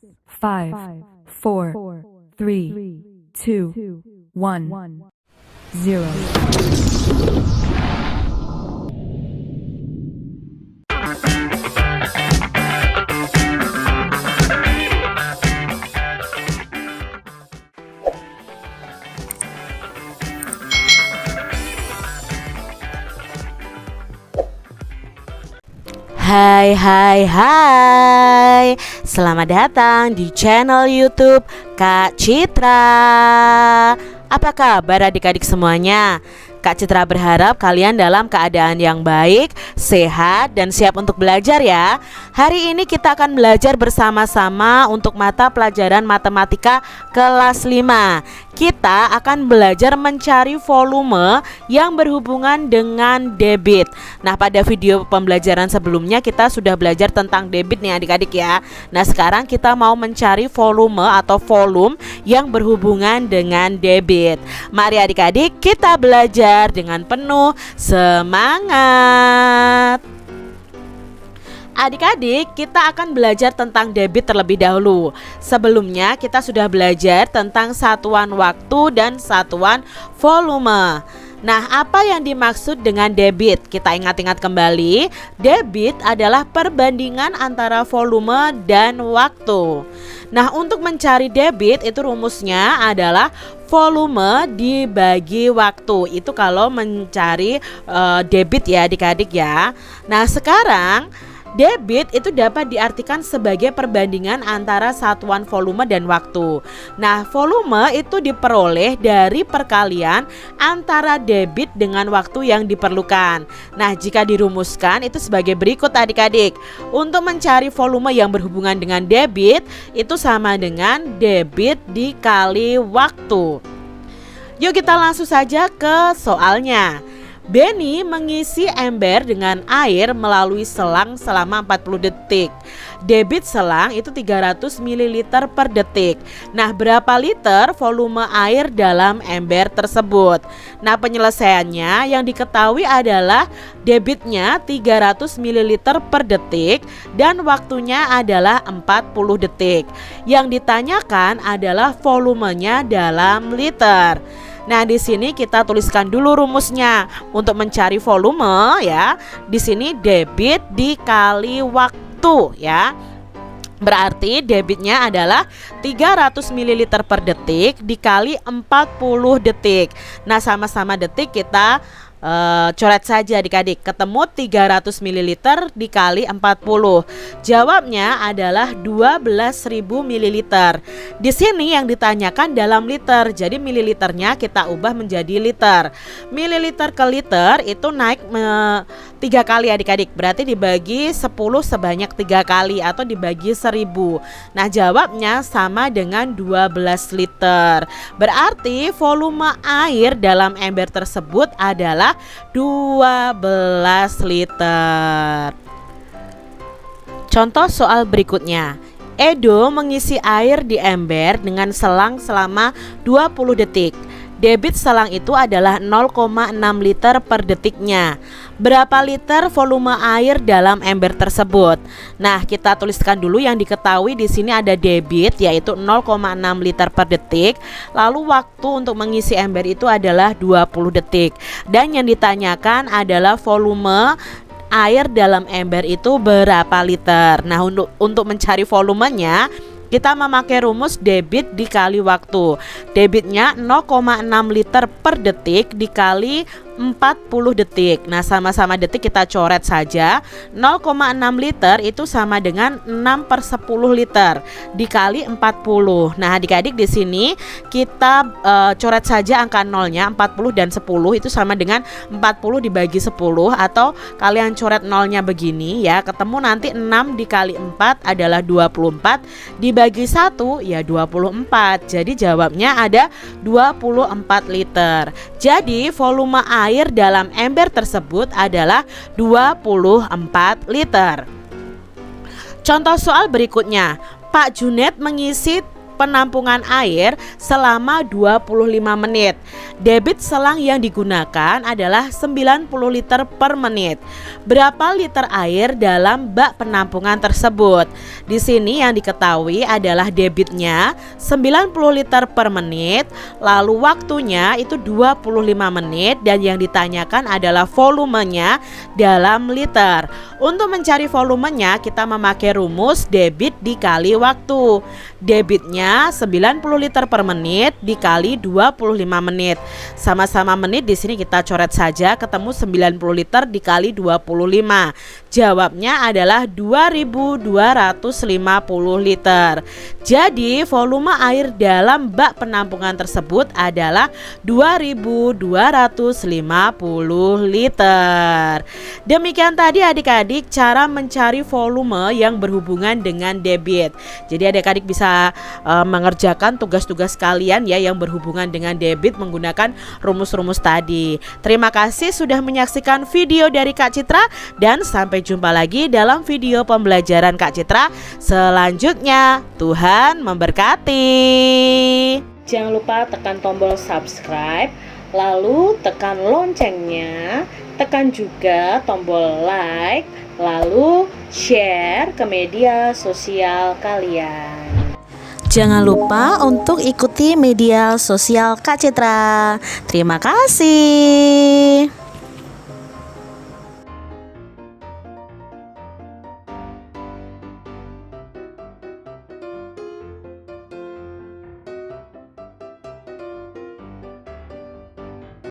5, 4, 3, 2, 1, 0. Hai, selamat datang di channel YouTube Kak Citra. Apa kabar adik-adik semuanya? Kak Citra berharap kalian dalam keadaan yang baik, sehat, dan siap untuk belajar ya. Hari ini kita akan belajar bersama-sama untuk mata pelajaran matematika kelas 5. Kita akan belajar mencari volume yang berhubungan dengan debit. Nah, pada video pembelajaran sebelumnya kita sudah belajar tentang debit nih adik-adik ya. Nah, sekarang kita mau mencari volume atau volume yang berhubungan dengan debit. Mari adik-adik kita belajar dengan penuh semangat. Adik-adik, kita akan belajar tentang debit terlebih dahulu. Sebelumnya kita sudah belajar tentang satuan waktu dan satuan volume. Nah, apa yang dimaksud dengan debit? Kita ingat-ingat kembali, debit adalah perbandingan antara volume dan waktu. Nah, untuk mencari debit itu rumusnya adalah volume dibagi waktu. Itu kalau mencari debit ya adik-adik ya. Nah, sekarang debit itu dapat diartikan sebagai perbandingan antara satuan volume dan waktu. Nah, volume itu diperoleh dari perkalian antara debit dengan waktu yang diperlukan. Nah, jika dirumuskan itu sebagai berikut adik-adik. Untuk mencari volume yang berhubungan dengan debit itu sama dengan debit dikali waktu. Yuk kita langsung saja ke soalnya. Benny mengisi ember dengan air melalui selang selama 40 detik. Debit selang itu 300 ml per detik. Nah, berapa liter volume air dalam ember tersebut? Nah, penyelesaiannya yang diketahui adalah debitnya 300 ml per detik dan waktunya adalah 40 detik. Yang ditanyakan adalah volumenya dalam liter. Nah, di sini kita tuliskan dulu rumusnya untuk mencari volume ya. Di sini debit dikali waktu ya. Berarti debitnya adalah 300 ml per detik dikali 40 detik. Nah, sama-sama detik kita coret saja adik-adik. Ketemu 300 ml dikali 40. Jawabnya adalah 12.000 ml. Di sini yang ditanyakan dalam liter. Jadi mililiternya kita ubah menjadi liter. Mililiter ke liter itu naik 3 kali adik-adik. Berarti dibagi 10 sebanyak 3 kali atau dibagi 1000. Nah, jawabnya sama dengan 12 liter. Berarti volume air dalam ember tersebut adalah 12 liter. Contoh soal berikutnya. Edo mengisi air di ember dengan selang selama 20 detik. Debit selang itu adalah 0,6 liter per detiknya. Berapa liter volume air dalam ember tersebut? Nah, kita tuliskan dulu yang diketahui di sini ada debit yaitu 0,6 liter per detik. Lalu waktu untuk mengisi ember itu adalah 20 detik. Dan yang ditanyakan adalah volume air dalam ember itu berapa liter. Nah, untuk mencari volumenya kita memakai rumus debit dikali waktu. Debitnya 0,6 liter per detik dikali 40 detik. Nah, sama-sama detik kita coret saja. 0,6 liter itu sama dengan 6/10 liter dikali 40. Nah, adik-adik di sini kita coret saja angka nolnya. 40 dan 10 itu sama dengan 40 dibagi 10. Atau kalian coret nolnya begini ya. Ketemu nanti 6 dikali 4 adalah 24. Dibagi 1 ya 24. Jadi jawabnya ada 24 liter. Jadi volume air dalam ember tersebut adalah 24 liter. Contoh soal berikutnya. Pak Junet mengisi penampungan air selama 25 menit. Debit selang yang digunakan adalah 90 liter per menit. Berapa liter air dalam bak penampungan tersebut? Di sini yang diketahui adalah debitnya 90 liter per menit, lalu waktunya itu 25 menit, dan yang ditanyakan adalah volumenya dalam liter. Untuk mencari volumenya kita memakai rumus debit dikali waktu. Debitnya 90 liter per menit dikali 25 menit. Sama-sama menit di sini kita coret saja, ketemu 90 liter dikali 25. Jawabnya adalah 2250 liter. Jadi volume air dalam bak penampungan tersebut adalah 2250 liter. Demikian tadi adik-adik cara mencari volume yang berhubungan dengan debit. Jadi adik-adik bisa mengerjakan tugas-tugas kalian ya yang berhubungan dengan debit menggunakan rumus-rumus tadi. Terima kasih sudah menyaksikan video dari Kak Citra, dan sampai jumpa lagi dalam video pembelajaran Kak Citra selanjutnya. Tuhan memberkati. Jangan lupa tekan tombol subscribe, lalu tekan loncengnya, tekan juga tombol like, lalu share ke media sosial kalian. Jangan lupa untuk ikuti media sosial Kak Citra. Terima kasih.